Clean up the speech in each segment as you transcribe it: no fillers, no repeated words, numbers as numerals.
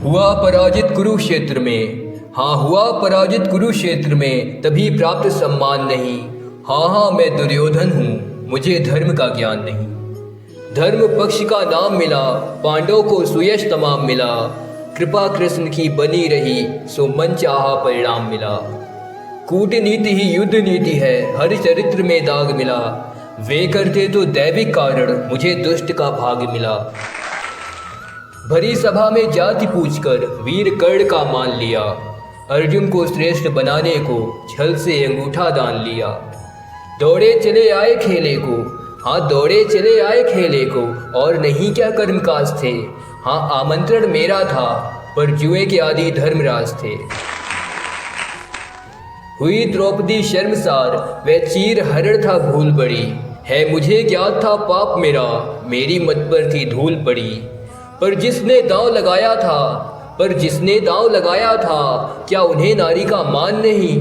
हुआ पराजित कुरुक्षेत्र में, हाँ हुआ पराजित कुरुक्षेत्र में, तभी प्राप्त सम्मान नहीं। हाँ मैं दुर्योधन हूँ, मुझे धर्म का ज्ञान नहीं। धर्म पक्ष का नाम मिला, पांडवों को सुयश तमाम मिला। कृपा कृष्ण की बनी रही, सो मन चाहा परिणाम मिला। कूटनीति ही युद्ध नीति है, हर चरित्र में दाग मिला। वे करते तो दैविक कारण, मुझे दुष्ट का भाग मिला। भरी सभा में जाति पूछकर वीर कर्ण का मान लिया। अर्जुन को श्रेष्ठ बनाने को छल से अंगूठा दान लिया। दौड़े चले आए खेले को, हाँ दौड़े चले आए खेले को, और नहीं क्या कर्म काज थे। हाँ आमंत्रण मेरा था, पर जुए के आदि धर्मराज थे। हुई द्रौपदी शर्मसार, वह चीर हरण था भूल बड़ी। है मुझे ज्ञात था पाप मेरा, मेरी मत पर थी धूल पड़ी। पर जिसने दांव लगाया था, क्या उन्हें नारी का मान नहीं।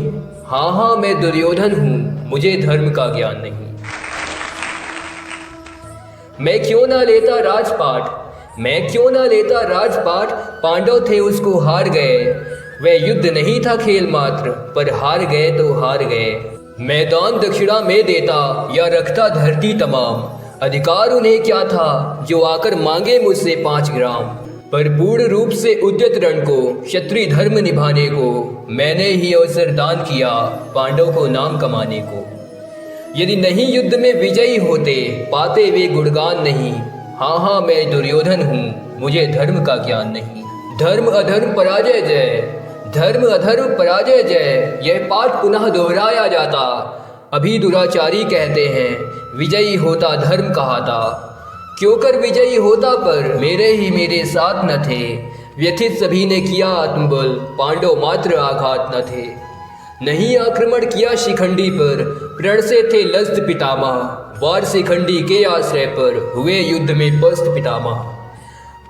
हाँ मैं दुर्योधन हूँ, मुझे धर्म का ज्ञान नहीं। मैं क्यों ना लेता राजपाट, पांडव थे उसको हार गए। वह युद्ध नहीं था खेल मात्र, पर हार गए तो हार गए। मैदान दक्षिणा में देता या रखता धरती तमाम। अधिकार उन्हें क्या था, जो आकर मांगे मुझसे 5 ग्राम। पर पूर्ण रूप से उद्यत रण को, क्षत्रिय धर्म निभाने को, मैंने ही अवसर दान किया, पांडव को नाम कमाने को। यदि नहीं युद्ध में विजयी होते, पाते वे गुणगान नहीं। हाँ मैं दुर्योधन हूँ, मुझे धर्म का ज्ञान नहीं। धर्म अधर्म पराजय जय, यह पाठ पुनः दोहराया जाता। अभी दुराचारी कहते हैं, विजयी होता धर्म कहाता। क्यों कर विजयी होता, पर मेरे साथ न थे। व्यथित सभी ने किया आत्मबल, पांडव मात्र आघात न थे। नहीं आक्रमण किया शिखंडी पर, प्रण से थे लस्त पितामह। वार शिखंडी के आश्रय पर, हुए युद्ध में पस्त पितामह।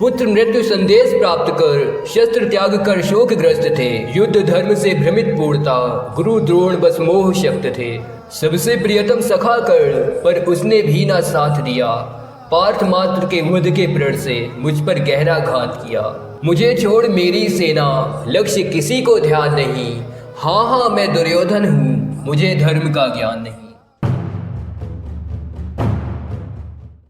पुत्र मृत्यु संदेश प्राप्त कर, शस्त्र त्याग कर शोकग्रस्त थे। युद्ध धर्म से भ्रमित पूर्णता, गुरु द्रोण बस मोह शक्त थे। सबसे प्रियतम सखा कर्ण, पर उसने भी ना साथ दिया। पार्थ मात्र के वध के प्रण से, मुझ पर गहरा घात किया। मुझे छोड़ मेरी सेना, लक्ष्य किसी को ध्यान नहीं। हाँ मैं दुर्योधन हूँ, मुझे धर्म का ज्ञान नहीं।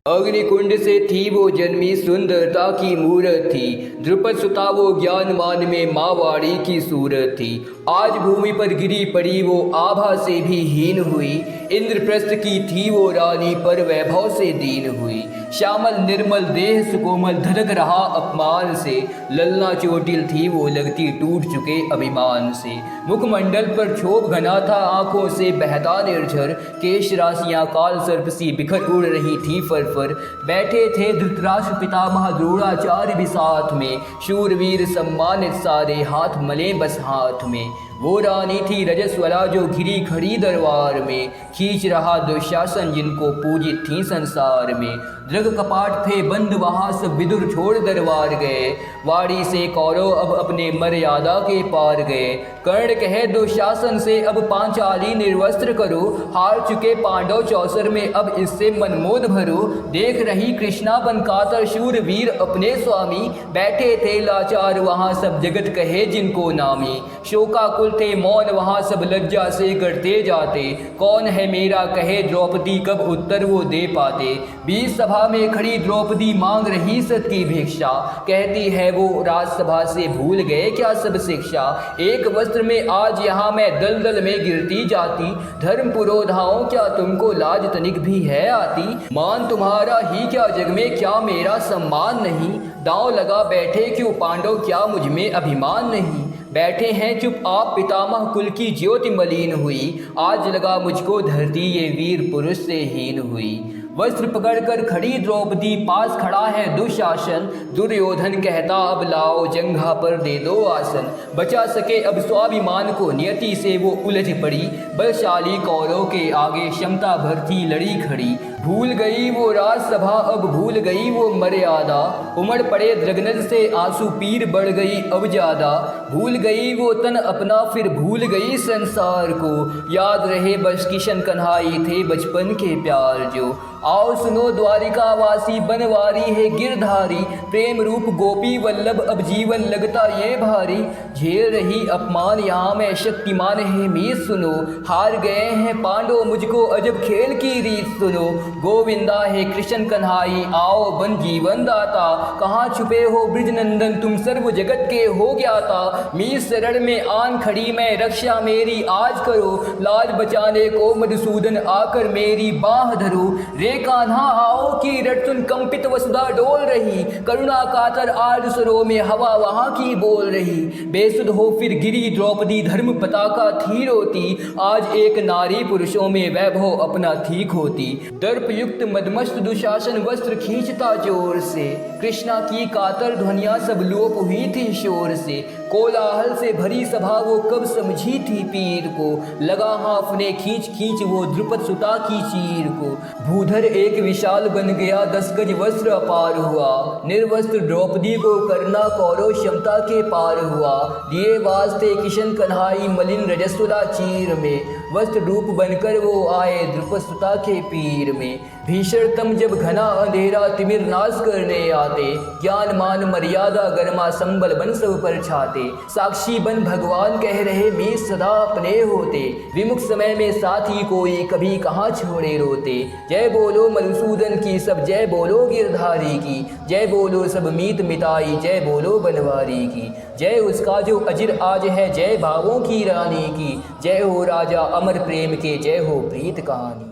अग्निकुंड से थी वो जन्मी, सुंदरता की मूरत थी। द्रुपद सुता वो ज्ञान मान में, मावाड़ी की सूरत थी। आज भूमि पर गिरी पड़ी वो, आभा से भी हीन हुई। इंद्रप्रस्थ की थी वो रानी, पर वैभव से दीन हुई। श्यामल निर्मल देह सुकोमल, धधक रहा अपमान से। ललना चोटिल थी वो, लगती टूट चुके अभिमान से। मुखमंडल पर क्षोभ घना था, आंखों से बहता निर्झर। केश राशियां काल सर्प सी बिखर उड़ रही थी फर। बैठे थे धृतराष्ट्र पितामह, द्रोणाचार्य भी साथ में। शूरवीर सम्मानित सारे, हाथ मले बस हाथ में। वो रानी थी रजस्वला, जो घिरी खड़ी दरबार में। खींच रहा दुशासन, जिनको पूजित थी संसार में। दृग कपाट थे बंद वहाँ, सब विदुर छोड़ दरबार गए। वाड़ी से कौरव अब अपने मर्यादा के पार गए। कर्ण कहे दुशासन से, अब पांचाली निर्वस्त्र करो। हार चुके पांडव चौसर में, अब इससे मनमोद भरो। देख रही कृष्णा बन कातर, शूरवीर अपने स्वामी। बैठे थे लाचार वहाँ, सब जगत कहे जिनको नामी। शोकाकुल थे मौन वहाँ, सब लज्जा से करते जाते। कौन है मेरा कहे द्रौपदी, कब उत्तर वो दे पाते। बीच सभा में खड़ी द्रौपदी, मांग रही सत की भिक्षा। कहती है वो, राजसभा से भूल गए क्या सब शिक्षा। एक वस्त्र में आज यहाँ मैं दलदल में गिरती जाती। धर्म पुरोधाओं, क्या तुमको लाज तनिक भी है आती। मान तुम्हारा ही क्या जग में, क्या मेरा सम्मान नहीं। दांव लगा बैठे क्यों पांडव, क्या मुझ में अभिमान नहीं। बैठे हैं चुप आप पितामह, कुल की ज्योति मलिन हुई। आज लगा मुझको धरती, ये वीर पुरुष से हीन हुई। वस्त्र पकड़कर खड़ी द्रौपदी, पास खड़ा है दुशासन। दुर्योधन कहता, अब लाओ जंघा पर दे दो आसन। बचा सके अब स्वाभिमान को, नियति से वो उलझ पड़ी। बलशाली कौरव के आगे, क्षमता भर थी लड़ी खड़ी। भूल गई वो राजसभा, अब भूल गई वो मर्यादा। उमड़ पड़े द्रगनल से आंसू, पीर बढ़ गई अब ज्यादा। भूल गई वो तन अपना, फिर भूल गई संसार को। याद रहे बस किशन कन्हाई थे, बचपन के प्यार जो। आओ सुनो द्वारिकावासी बनवारी है गिरधारी, प्रेम रूप गोपी वल्लभ अब जीवन लगता ये भारी। झेल रही अपमान यहाँ मैं शक्तिमान है मीत सुनो, हार गए हैं पांडव मुझको अजब खेल की रीत सुनो। गोविंदा है कृष्ण कन्हाई आओ बन जीवन दाता, कहाँ छुपे हो ब्रिज नंदन तुम सर्व जगत के हो ज्ञाता। मीत शरण में आन खड़ी मैं रक्षा मेरी आज करो, लाज बचाने को मधुसूदन आकर मेरी बाह धरो। रे कान्हा आओ की रट सुन कंपित वसुधा डोल रही, करुणा कातर आर्द सरों में हवा वहाँ की बोल रही। बेसुध हो फिर गिरी द्रौपदी धर्म पताका थी रोती, आज एक नारी पुरुषों में वैभव अपना थी खोती। दर्प युक्त मदमस्त दुशासन वस्त्र खींचता जोर से, कृष्णा की कातर ध्वनियाँ सब लोप हुई थी शोर से। कोलाहल से भरी सभा वो कब समझी थी पीर को, लगा हाफने खींच खींच वो द्रुपद सुता की चीर को। भूधर एक विशाल बन गया 10 गज वस्त्र अपार हुआ, निर्वस्त्र द्रौपदी को करना कौरव क्षमता के पार हुआ। दिए वास्ते किशन कन्हाई मलिन रजस्वला चीर में, वस्त्र रूप बनकर वो आए द्रुपद सुता के पीर में। भीषणतम जब घना अंधेरा तिमिर नाश करने आते, ज्ञान मान मर्यादा गर्मा संबल बन सब पर छाते। साक्षी बन भगवान कह रहे मैं सदा अपने होते, विमुख समय में साथी कोई कभी कहाँ छोड़े रोते। जय बोलो मधुसूदन की सब जय बोलो गिरधारी की, जय बोलो सब मीत मिताई जय बोलो बनवारी की। जय उसका जो अजिर आज है जय भावों की रानी की, जय हो राजा अमर प्रेम के जय हो प्रीत कहानी।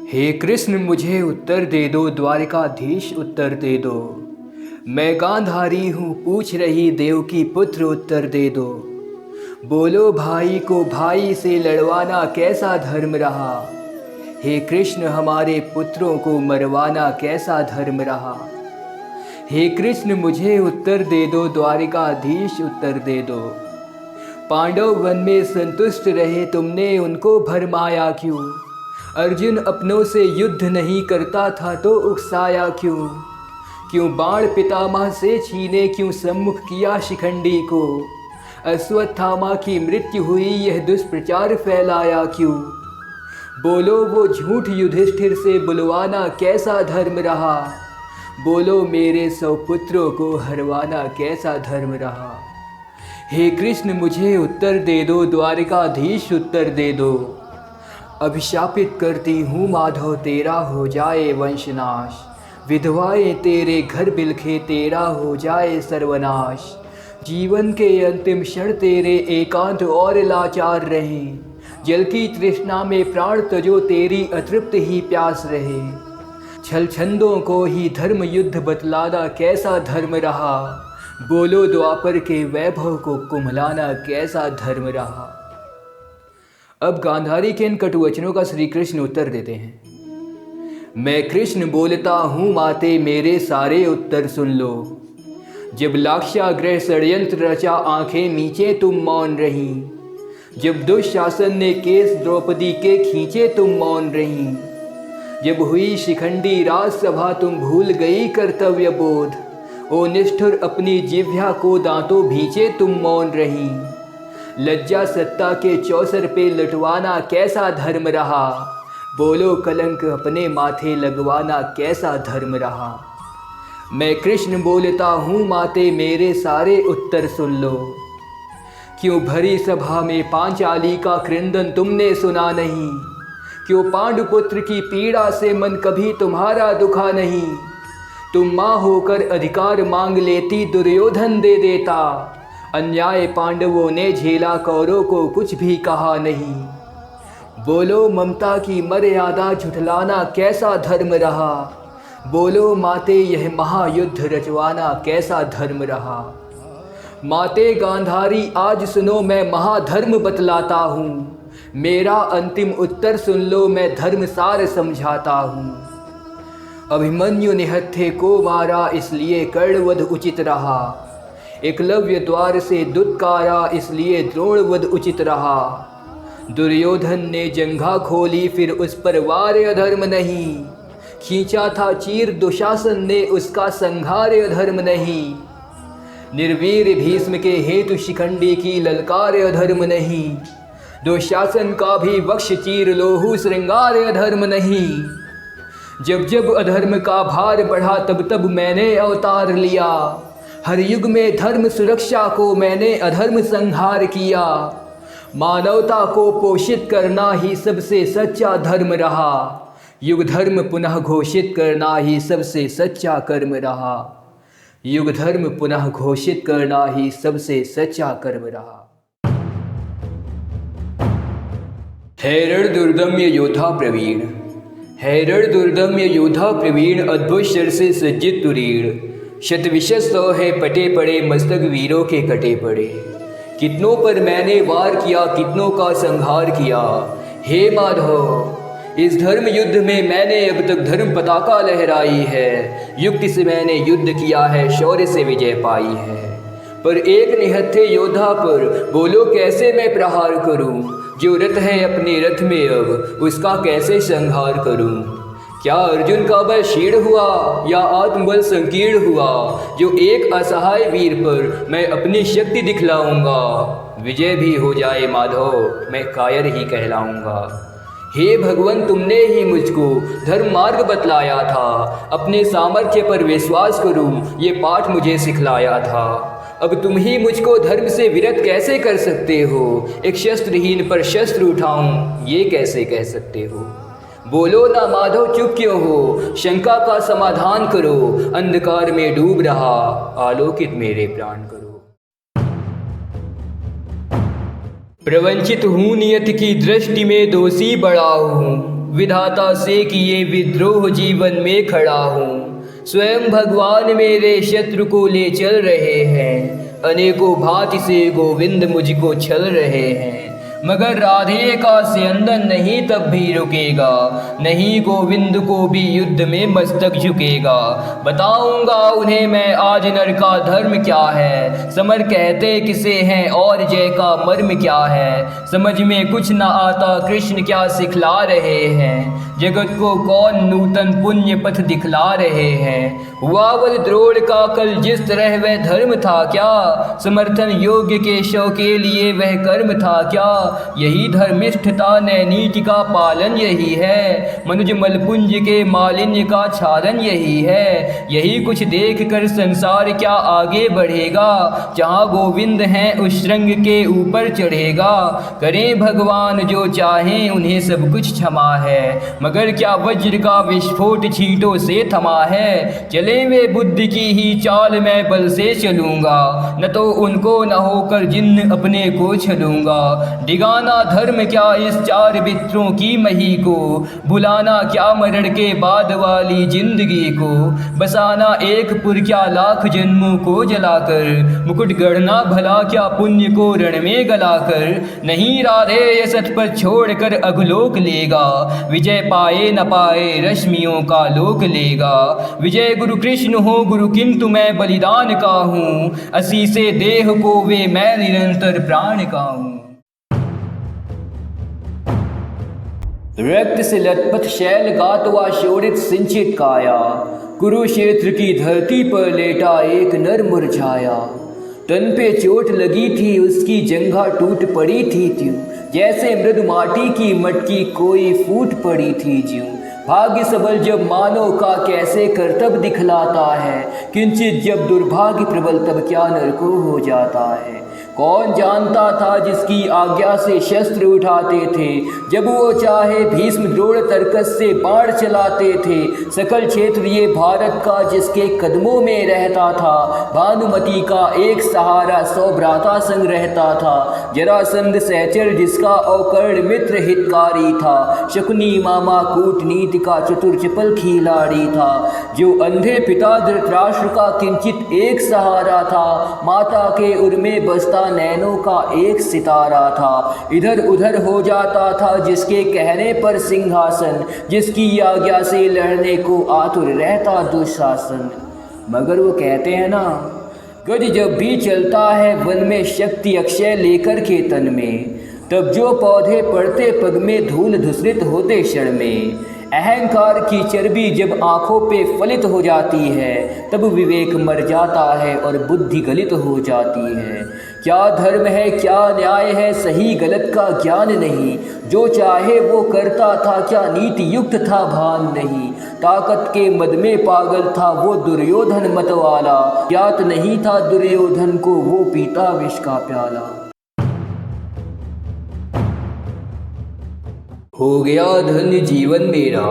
हे कृष्ण मुझे उत्तर दे दो, द्वारिकाधीश उत्तर दे दो। मैं गांधारी हूँ पूछ रही देव की पुत्र उत्तर दे दो। बोलो भाई को भाई से लड़वाना कैसा धर्म रहा, हे कृष्ण हमारे पुत्रों को मरवाना कैसा धर्म रहा। हे कृष्ण मुझे उत्तर दे दो, द्वारिकाधीश उत्तर दे दो। पांडव वन में संतुष्ट रहे तुमने उनको भरमाया क्यों, अर्जुन अपनों से युद्ध नहीं करता था तो उकसाया क्यों। क्यों बाण पितामह से छीने क्यों सम्मुख किया शिखंडी को, अश्वत्थामा की मृत्यु हुई यह दुष्प्रचार फैलाया क्यों। बोलो वो झूठ युधिष्ठिर से बुलवाना कैसा धर्म रहा, बोलो मेरे 100 पुत्रों को हरवाना कैसा धर्म रहा। हे कृष्ण मुझे उत्तर दे दो, द्वारिकाधीश उत्तर दे दो। अभिशापित करती हूँ माधव तेरा हो जाए वंशनाश, विधवाएं तेरे घर बिलखे तेरा हो जाए सर्वनाश। जीवन के अंतिम क्षण तेरे एकांत और लाचार रहे, जल की तृष्णा में प्राण तजो तेरी अतृप्त ही प्यास रहे। छल छंदों को ही धर्म युद्ध बतलाना कैसा धर्म रहा, बोलो द्वापर के वैभव को कुम्हलाना कैसा धर्म रहा। अब गांधारी के इन कटुवचनों का श्री कृष्ण उत्तर देते हैं। मैं कृष्ण बोलता हूँ माते मेरे सारे उत्तर सुन लो। जब लाक्षागृह षड्यंत्र रचा आंखें नीचे तुम मौन रही, जब दुशासन ने केस द्रौपदी के खींचे तुम मौन रही, जब हुई शिखंडी राजसभा तुम भूल गई कर्तव्य बोध, ओ निष्ठुर अपनी जिह्वा को दांतों भींचे तुम मौन रही। लज्जा सत्ता के चौसर पे लुटवाना कैसा धर्म रहा, बोलो कलंक अपने माथे लगवाना कैसा धर्म रहा। मैं कृष्ण बोलता हूँ माते मेरे सारे उत्तर सुन लो। क्यों भरी सभा में पांचाली का क्रंदन तुमने सुना नहीं, क्यों पांडुपुत्र की पीड़ा से मन कभी तुम्हारा दुखा नहीं। तुम माँ होकर अधिकार मांग लेती दुर्योधन दे देता, अन्याय पांडवों ने झेला कौरव को कुछ भी कहा नहीं। बोलो ममता की मर्यादा झुठलाना कैसा धर्म रहा, बोलो माते यह महायुद्ध रचवाना कैसा धर्म रहा। माते गांधारी आज सुनो मैं महाधर्म बतलाता हूँ, मेरा अंतिम उत्तर सुन लो मैं धर्मसार समझाता हूँ। अभिमन्यु ने हत्थे को मारा इसलिए कर्णवध उचित रहा, एकलव्य द्वार से दुत्कारा इसलिए द्रोणवध उचित रहा। दुर्योधन ने जंघा खोली फिर उस पर वार अधर्म नहीं, खींचा था चीर दुशासन ने उसका संहार अधर्म नहीं। निर्वीर भीष्म के हेतु शिखंडी की ललकार अधर्म नहीं, दुशासन का भी वक्ष चीर लोहू श्रृंगार अधर्म नहीं। जब जब अधर्म का भार बढ़ा तब तब मैंने अवतार लिया। हर युग में धर्म सुरक्षा को मैंने अधर्म संहार किया। मानवता को पोषित करना ही सबसे सच्चा धर्म रहा। युग धर्म पुनः घोषित करना ही सबसे सच्चा कर्म रहा। युग धर्म पुनः घोषित करना ही सबसे सच्चा कर्म रहा। हैरण दुर्दम्य योद्धा प्रवीण, हैरण दुर्दम्य योद्धा प्रवीण, अद्भुत शर से सज्जित तुरीण। शतविशत 100 है पटे पड़े, मस्तक वीरों के कटे पड़े। कितनों पर मैंने वार किया, कितनों का संहार किया। हे माधव, इस धर्म युद्ध में मैंने अब तक धर्म पताका लहराई है। युक्ति से मैंने युद्ध किया है, शौर्य से विजय पाई है। पर एक निहत्थे योद्धा पर बोलो कैसे मैं प्रहार करूं। जो रथ है अपने रथ में अब, उसका कैसे संहार करूं। क्या अर्जुन का बल क्षीण हुआ या आत्मबल संकीर्ण हुआ, जो एक असहाय वीर पर मैं अपनी शक्ति दिखलाऊंगा। विजय भी हो जाए माधव, मैं कायर ही कहलाऊंगा। हे भगवान, तुमने ही मुझको धर्म मार्ग बतलाया था। अपने सामर्थ्य पर विश्वास करूं, ये पाठ मुझे सिखलाया था। अब तुम ही मुझको धर्म से विरत कैसे कर सकते हो। एक शस्त्रहीन पर शस्त्र उठाऊं, ये कैसे कह सकते हो। बोलो ना माधव, चुप क्यों हो। शंका का समाधान करो। अंधकार में डूब रहा, आलोकित मेरे प्राण करो। प्रवंचित हूँ नियत की दृष्टि में, दोषी बड़ा हूँ। विधाता से किए विद्रोह जीवन में खड़ा हूँ। स्वयं भगवान मेरे शत्रु को ले चल रहे हैं। अनेकों भांति से गोविंद मुझको छल रहे हैं। मगर राधे का स्यंदन नहीं तब भी रुकेगा। नहीं गोविंद को भी युद्ध में मस्तक झुकेगा। बताऊंगा उन्हें मैं आज नर का धर्म क्या है। समर कहते किसे हैं और जय का मर्म क्या है। समझ में कुछ न आता कृष्ण क्या सिखला रहे हैं। जगत को कौन नूतन पुण्य पथ दिखला रहे हैं। हुआ वध द्रोण का कल जिस तरह वह धर्म था क्या। समर्थन योग्य केशव के लिए वह कर्म था क्या। यही धर्मिष्ठता नीति का पालन यही है। मनुज मलपुंज के मालिन्य का क्षालन यही है। यही कुछ देख कर संसार क्या आगे बढ़ेगा। जहाँ गोविंद हैं उस श्रृंग के ऊपर चढ़ेगा। करें भगवान जो चाहें उन्हें सब कुछ क्षमा है। मगर क्या वज्र का विस्फोट छींटों से थमा है। चले वे बुद्धि की ही चाल मैं बल से चलूंगा। न तो उनको न होकर जिन्न अपने को छलूंगा। डिगाना धर्म क्या इस 4 बित्रों की मही को। बुलाना क्या मरण के बाद वाली जिंदगी को। बसाना एक पुर क्या लाख जन्मों को जलाकर। मुकुट गढ़ना भला क्या पुण्य को रण में गलाकर। नहीं राधे ये सत पर छोड़कर अगलोक लेगा। विजय पाए न पाए रश्मियों का लोक लेगा। विजय गुरु कृष्ण हो गुरु किंतु मैं बलिदान का हूँ। असी से देह को वे मैं निरंतर प्राण का हूँ। रक्त से लथपथ शैल गातवा शोरित सिंचित काया। कुरुक्षेत्र की धरती पर लेटा एक नर मुरझाया। तन पे चोट लगी थी उसकी जंघा टूट पड़ी थी त्यों। जैसे मृदु माटी की मटकी कोई फूट पड़ी थी ज्यों। भाग्य सबल जब मानव का कैसे कर्तव्य दिखलाता है। किंचित जब दुर्भाग्य प्रबल तब क्या नर को हो जाता है। कौन जानता था जिसकी आज्ञा से शस्त्र उठाते थे। जब वो चाहे भीष्म द्रोण तर्कस से बाण चलाते थे। सकल क्षेत्र ये भारत का जिसके कदमों में रहता था। भानुमति का एक सहारा 100 भ्राता संग रहता था। जरासंध सहचर जिसका अवकर्ण मित्र हितकारी था। शकुनी मामा कूटनीति का चतुर चपल खिलाड़ी था। जो अंधे पिता धृतराष्ट्र का किंचित एक सहारा था। माता के उर में बसता नैनों का एक सितारा था। इधर उधर हो जाता था जिसके कहने पर सिंहासन। जिसकी आज्ञा से लड़ने को आतुर रहता दुशासन। मगर वो कहते हैं ना, गज जब भी चलता है वन में शक्ति अक्षय लेकर के तन में। तब जो पौधे पड़ते पग में धूल धूसरित होते क्षण में। अहंकार की चर्बी जब आंखों पे फलित हो जाती है। तब विवेक मर जाता है और बुद्धि गलित हो जाती है। क्या धर्म है क्या न्याय है, सही गलत का ज्ञान नहीं। जो चाहे वो करता था, क्या नीति युक्त था भान नहीं। ताकत के मद में पागल था वो दुर्योधन मतवाला, ज्ञात नहीं था दुर्योधन को वो पीता विष का प्याला। हो गया धन्य जीवन मेरा,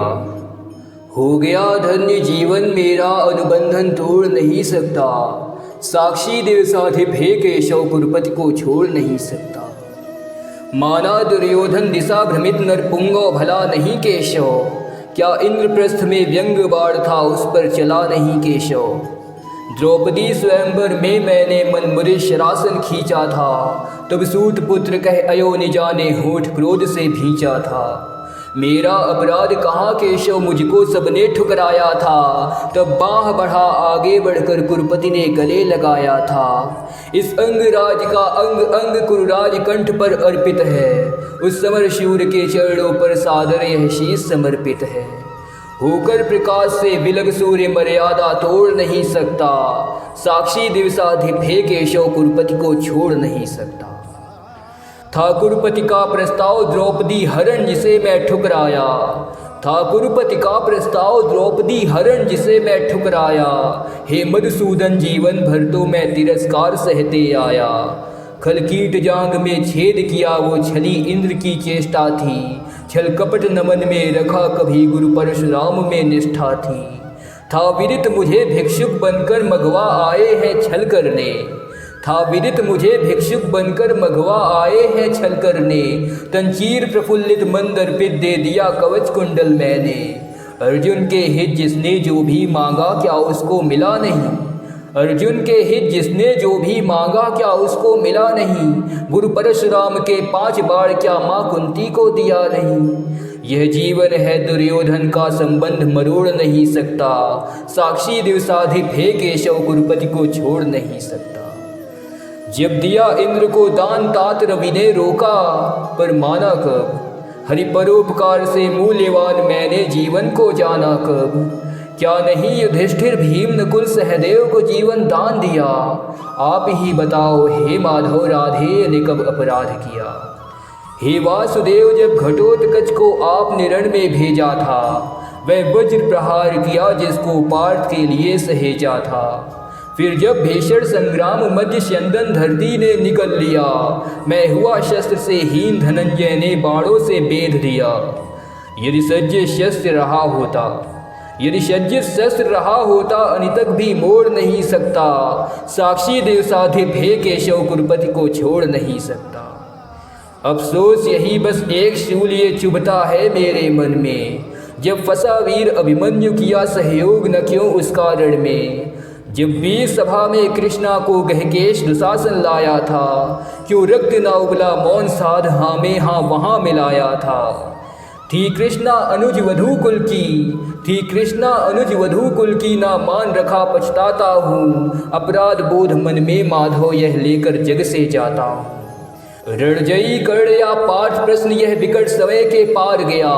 हो गया धन्य जीवन मेरा, अनुबंधन तोड़ नहीं सकता। साक्षी देव साधिप हे केशव, कुरुपति को छोड़ नहीं सकता। माना दुर्योधन दिशा भ्रमित नरपुंगो, भला नहीं केशव। क्या इंद्रप्रस्थ में व्यंग बाण था, उस पर चला नहीं केशव। द्रौपदी स्वयंवर में मैंने मन मुरे शरासन खींचा था, तब सूत पुत्र कह अयो निजाने, होठ क्रोध से भींचा था। मेरा अपराध कहाँ केशव, मुझको सबने ठुकराया था। तब बाह बढ़ा आगे बढ़कर कुरुपति ने गले लगाया था। इस अंगराज का अंग अंग कुरुराज कंठ पर अर्पित है, उस समर शूर के चरणों पर सादर यह शीश समर्पित है। होकर प्रकाश से विलग सूर्य मर्यादा तोड़ नहीं सकता। साक्षी दिवसाधिप हे केशव, कुरुपति को छोड़ नहीं सकता। था कुरुपति का प्रस्ताव द्रौपदी हरण जिसे मैं ठुकराया, था कुरुपति का प्रस्ताव द्रौपदी हरण जिसे मैं ठुकराया। हे मधुसूदन जीवन भर तो मैं तिरस्कार सहते आया। खलकीट जांग में छेद किया वो छली इंद्र की चेष्टा थी। छल कपट नमन में रखा कभी गुरु परशुराम में निष्ठा थी। था विदित मुझे भिक्षुक बनकर मघवा आए हैं छल करने, था विदित मुझे भिक्षुक बनकर मघवा आए हैं छल करने। तंचीर प्रफुल्लित मन अर्पित दे दिया कवच कुंडल मैंने। अर्जुन के हित जिसने जो भी मांगा, क्या उसको मिला नहीं। अर्जुन के हित जिसने जो भी मांगा, क्या उसको मिला नहीं। गुरु परशुराम के 5 बाण क्या माँ कुंती को दिया नहीं। यह जीवन है दुर्योधन का, संबंध मरोड़ नहीं सकता। साक्षी दिवसाधिप हे केशव, कुरुपति को छोड़ नहीं सकता। जब दिया इंद्र को दान तात रवि ने रोका, पर माना कब। हरि परोपकार से मूल्यवान मैंने जीवन को जाना कब। क्या नहीं युधिष्ठिर भीम नकुल सहदेव को जीवन दान दिया। आप ही बताओ हे माधव, राधे ने कब अपराध किया। हे वासुदेव, जब घटोत्कच को आपने रण में भेजा था, वह वज्र प्रहार किया जिसको पार्थ के लिए सहेजा था। फिर जब भीषण संग्राम मध्य स्यंदन धरती ने निकल लिया, मैं हुआ शस्त्र से हीन, धनंजय ने बाणों से बेध दिया। यदि सज्जित शस्त्र रहा होता, यदि सज्जित शस्त्र रहा होता, अनितक भी मोड़ नहीं सकता। साक्षी दिवसाधिप हे केशव, कुरुपति को छोड़ नहीं सकता। अफसोस यही बस एक शूल ये चुभता है मेरे मन में। जब फंसा वीर अभिमन्यु, किया सहयोग न क्यों उसका रण में। जब वीर सभा में कृष्णा को गहकेश दुशासन लाया था, क्यों रक्त न उबला मौन साध हाँ में हाँ वहाँ मिलाया था। थी कृष्णा अनुज वधू कुल की, थी कृष्णा अनुज वधू कुल की, ना मान रखा पछताता हूँ। अपराध बोध मन में माधव यह लेकर जग से जाता हूँ। रणजयी कर या पाठ प्रश्न यह विकट समय के पार गया।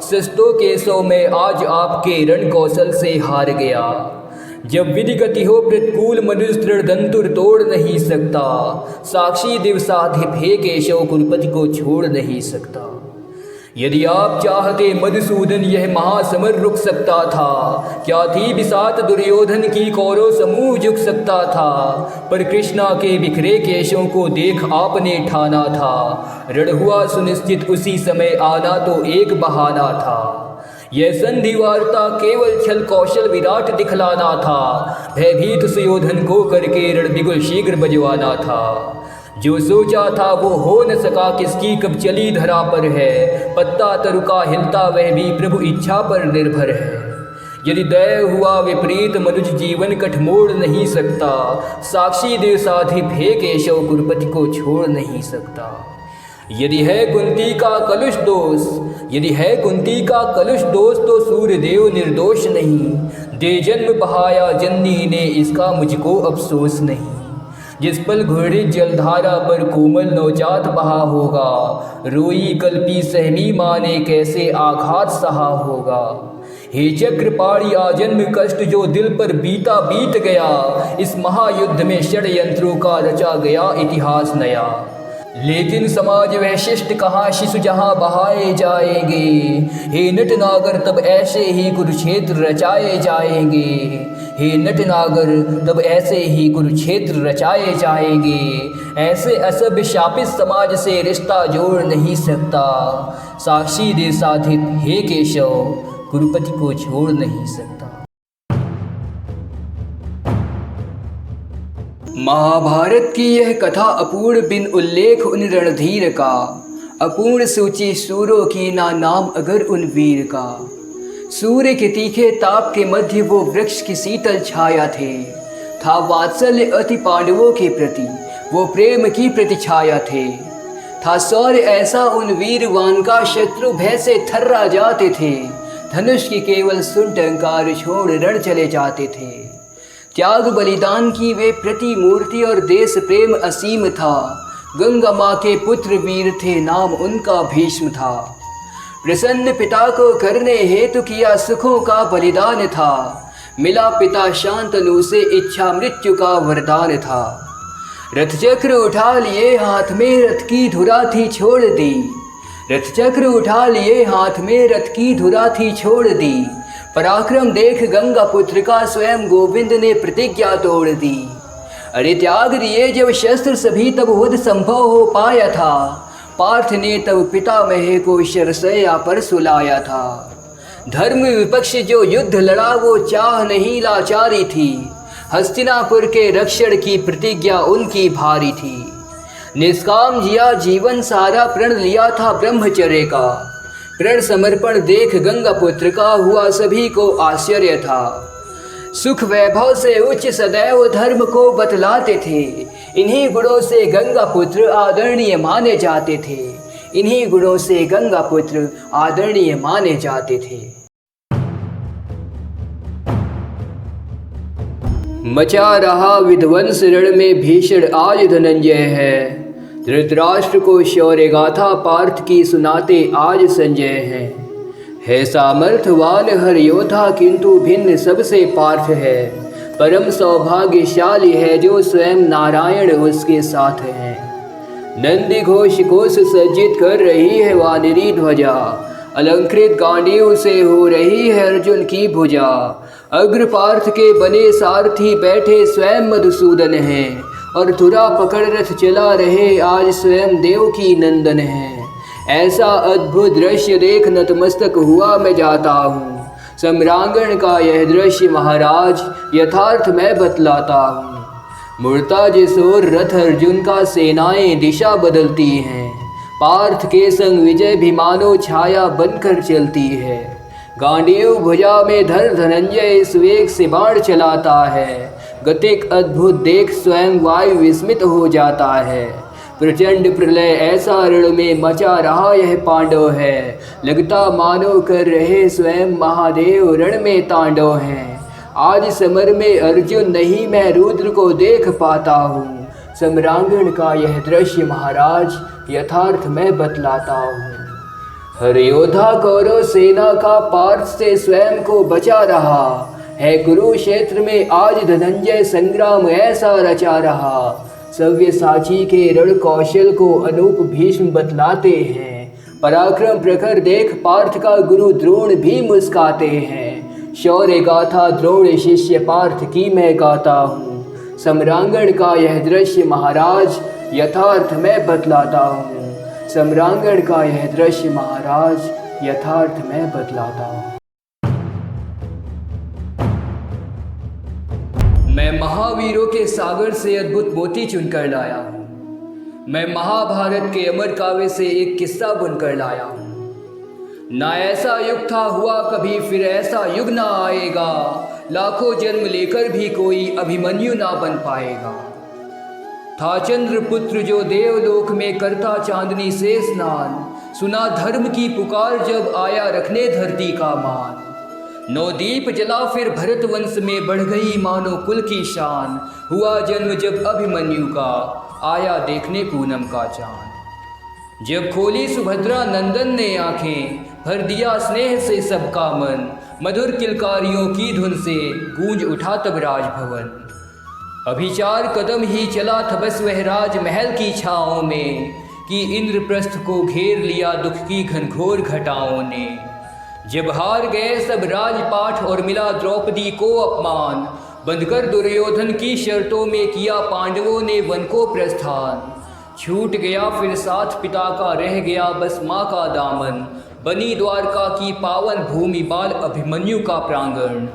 शस्त्रों के सौ में आज आपके रण कौशल से हार गया। जब विधि गति हो प्रतिकूल, मनुष्य दृढ़ दंतुर तोड़ नहीं सकता। साक्षी दिवसाधिप हे केशव, कुरुपति को छोड़ नहीं सकता। यदि आप चाहते मधुसूदन, यह महासमर रुक सकता था। क्या थी बिसात दुर्योधन की, कौरव समूह झुक सकता था। पर कृष्णा के बिखरे केशों को देख आपने ठाना था। रण हुआ सुनिश्चित उसी समय आना तो एक बहाना था। यह संधि वार्ता केवल छल कौशल विराट दिखलाना था। भयभीत सुयोधन को करके रण बिगुल शीघ्र बजवाना था। जो सोचा था वो हो न सका, किसकी कब चली धरा पर है। पत्ता तरुका हिलता वह भी प्रभु इच्छा पर निर्भर है। यदि दया हुआ विपरीत, मनुज जीवन कठ मोड़ नहीं सकता। साक्षी दिवसाधिप हे केशव, कुरुपति को छोड़ नहीं सकता। यदि है कुंती का कलुष दोष, यदि है कुंती का कलुष दोष, तो सूर्यदेव निर्दोष नहीं। दे जन्म बहाया जननी ने, इसका मुझको अफसोस नहीं। जिस पल घृणित जलधारा पर कोमल नवजात बहा होगा, रोई कल्पी सहमी माँ ने कैसे आघात सहा होगा। हे चक्रपाणी आजन्म कष्ट जो दिल पर बीता बीत गया, इस महायुद्ध में षड्यंत्रों का रचा गया इतिहास नया। लेकिन समाज वह शिष्ट कहाँ शिशु जहाँ बहाए जाएंगे, हे नटनागर तब ऐसे ही कुरुक्षेत्र रचाए जाएंगे। हे नटनागर तब ऐसे ही कुरुक्षेत्र रचाए जाएंगे। ऐसे असभ्य शापित समाज से रिश्ता जोड़ नहीं सकता, साक्षी दे साधित हे केशव कुरुपति को छोड़ नहीं सकता। महाभारत की यह कथा अपूर्ण बिन उल्लेख उन रणधीर का, अपूर्ण सूची सूरों की ना नाम अगर उन वीर का। सूर्य के तीखे ताप के मध्य वो वृक्ष की शीतल छाया थे, था वात्सल्य अति पांडवों के प्रति, वो प्रेम की प्रतिछाया थे। था शौर्य ऐसा उन वीरवान का, शत्रु भय से थर्रा जाते थे, धनुष की केवल सुन टंकार छोड़ रण चले जाते थे। त्याग बलिदान की वे प्रतिमूर्ति और देश प्रेम असीम था, गंगा माँ के पुत्र वीर थे, नाम उनका भीष्म था। प्रसन्न पिता को करने हेतु किया सुखों का बलिदान था, मिला पिता शांतनु से इच्छा मृत्यु का वरदान था। रथ चक्र उठा लिए हाथ में रथ की धुरा थी छोड़ दी, रथ चक्र उठा लिए हाथ में रथ की धुरा थी छोड़ दी। पराक्रम देख गंगा पुत्र का स्वयं गोविंद ने प्रतिज्ञा तोड़ दी। अरे त्याग दिए जब शस्त्र सभी तब वध संभव हो पाया था, पार्थ ने तब पितामह को शरशय्या पर सुलाया था। धर्म विपक्ष जो युद्ध लड़ा वो चाह नहीं लाचारी थी, हस्तिनापुर के रक्षण की प्रतिज्ञा उनकी भारी थी। निष्काम जिया जीवन सारा, प्रण लिया था ब्रह्मचर्य का, प्रण समर्पण देख गंगा पुत्र का हुआ सभी को आश्चर्य था। सुख वैभव से उच्च सदैव धर्म को बतलाते थे, इन्हीं गुणों से गंगा पुत्र आदरणीय माने जाते थे, इन्हीं गुणों से गंगा पुत्र आदरणीय माने जाते थे। मचा रहा विध्वंस रण में भीषण आज धनंजय है, धृतराष्ट्र को शौर्य गाथा पार्थ की सुनाते आज संजय है सामर्थ्यवान हर योद्धा किंतु भिन्न सबसे पार्थ है, परम सौभाग्यशाली है जो स्वयं नारायण उसके साथ है। नंदी घोष कोष सज्जित कर रही है वानरी ध्वजा, अलंकृत गांडीव से हो रही है अर्जुन की भुजा। अग्र पार्थ के बने सारथी बैठे स्वयं मधुसूदन हैं, और धुरा पकड़ रथ चला रहे आज स्वयं देव की नंदन है। ऐसा अद्भुत दृश्य देख नतमस्तक हुआ मैं जाता हूँ, सम्रांगण का यह दृश्य महाराज यथार्थ मैं बतलाता हूँ। मुड़ता जिस ओर रथ अर्जुन का सेनाएं दिशा बदलती हैं, पार्थ के संग विजय भी मानो छाया बनकर चलती है। गांडीव भुजा में धर धनंजय इस वेग से बाण चलाता है, गतिक अद्भुत देख स्वयं वायु विस्मित हो जाता है। प्रचंड प्रलय ऐसा रण में मचा रहा यह पांडव है, लगता मानो कर रहे स्वयं महादेव रण में तांडव हैं। आज समर में अर्जुन नहीं मैं रुद्र को देख पाता हूँ, सम्रांगण का यह दृश्य महाराज यथार्थ मैं बतलाता हूँ। हर योद्धा कौरव सेना का पार्थ से स्वयं को बचा रहा है, कुरुक्षेत्र में आज धनंजय संग्राम ऐसा रचा रहा। सव्यसाची के रण कौशल को अनूप भीष्म बतलाते हैं, पराक्रम प्रखर देख पार्थ का गुरु द्रोण भी मुस्काते हैं। शौर्य गाथा द्रोण शिष्य पार्थ की मैं गाता हूँ, सम्रांगण का यह दृश्य महाराज यथार्थ मैं बतलाता हूँ। सम्रांगण का यह दृश्य महाराज यथार्थ मैं बतलाता हूँ। मैं महावीरों के सागर से अद्भुत मोती चुनकर लाया हूँ, मैं महाभारत के अमर काव्य से एक किस्सा बुनकर लाया हूँ। ना ऐसा युग था हुआ कभी, फिर ऐसा युग ना आएगा, लाखों जन्म लेकर भी कोई अभिमन्यु ना बन पाएगा। था चंद्रपुत्र जो देवलोक में करता चांदनी से स्नान, सुना धर्म की पुकार जब आया रखने धरती का मान। नवदीप जला फिर भरत वंश में बढ़ गई मानो कुल की शान। हुआ जन्म जब अभिमन्यु का, आया देखने पूनम का चांद। जब खोली सुभद्रा नंदन ने आंखें, भर दिया स्नेह से सबका मन। मधुर किलकारियों की धुन से गूंज उठा तब राजभवन। अभी 4 कदम ही चला था बस वह राजमहल की छाओं में, कि इंद्रप्रस्थ को घेर लिया दुख की घनघोर घटाओं ने। जब हार गए सब राजपाठ और मिला द्रौपदी को अपमान, बंधकर दुर्योधन की शर्तों में किया पांडवों ने वन को प्रस्थान। छूट गया फिर साथ पिता का, रह गया बस माँ का दामन। बनी द्वारका की पावन भूमि, बाल अभिमन्यु का प्रांगण।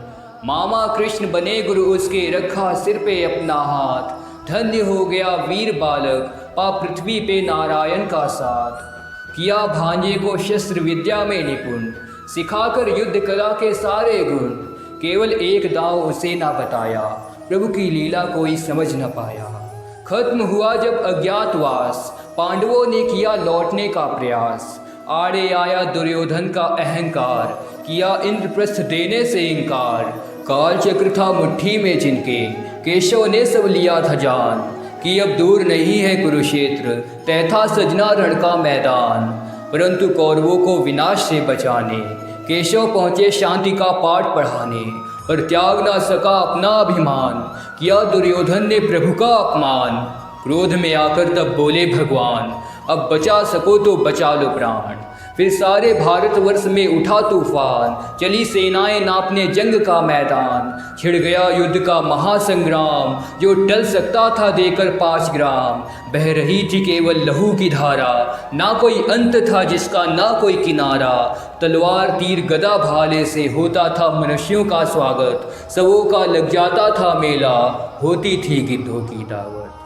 मामा कृष्ण बने गुरु उसके, रखा सिर पे अपना हाथ। धन्य हो गया वीर बालक, पा पृथ्वी पे नारायण का साथ। किया भांजे को शस्त्र विद्या में निपुण, सिखाकर युद्ध कला के सारे गुण। केवल एक दांव उसे ना बताया, प्रभु की लीला कोई समझ न पाया। खत्म हुआ जब अज्ञातवास, पांडवों ने किया लौटने का प्रयास। आड़े आया दुर्योधन का अहंकार, किया इंद्रप्रस्थ देने से इनकार। काल चक्र था मुट्ठी में जिनके, केशव ने सब लिया था जान। कि अब दूर नहीं है कुरुक्षेत्र, तय था सजना रण का मैदान। परंतु कौरवों को विनाश से बचाने, केशव पहुँचे शांति का पाठ पढ़ाने। पर त्याग ना सका अपना अभिमान, किया दुर्योधन ने प्रभु का अपमान। क्रोध में आकर तब बोले भगवान, अब बचा सको तो बचा लो प्राण। फिर सारे भारतवर्ष में उठा तूफान, चली सेनाएं नापने जंग का मैदान। छिड़ गया युद्ध का महासंग्राम, जो टल सकता था देकर 5 ग्राम। बह रही थी केवल लहू की धारा, ना कोई अंत था जिसका ना कोई किनारा। तलवार तीर गदा भाले से होता था मनुष्यों का स्वागत। सबों का लग जाता था मेला, होती थी गिद्धों की दावत।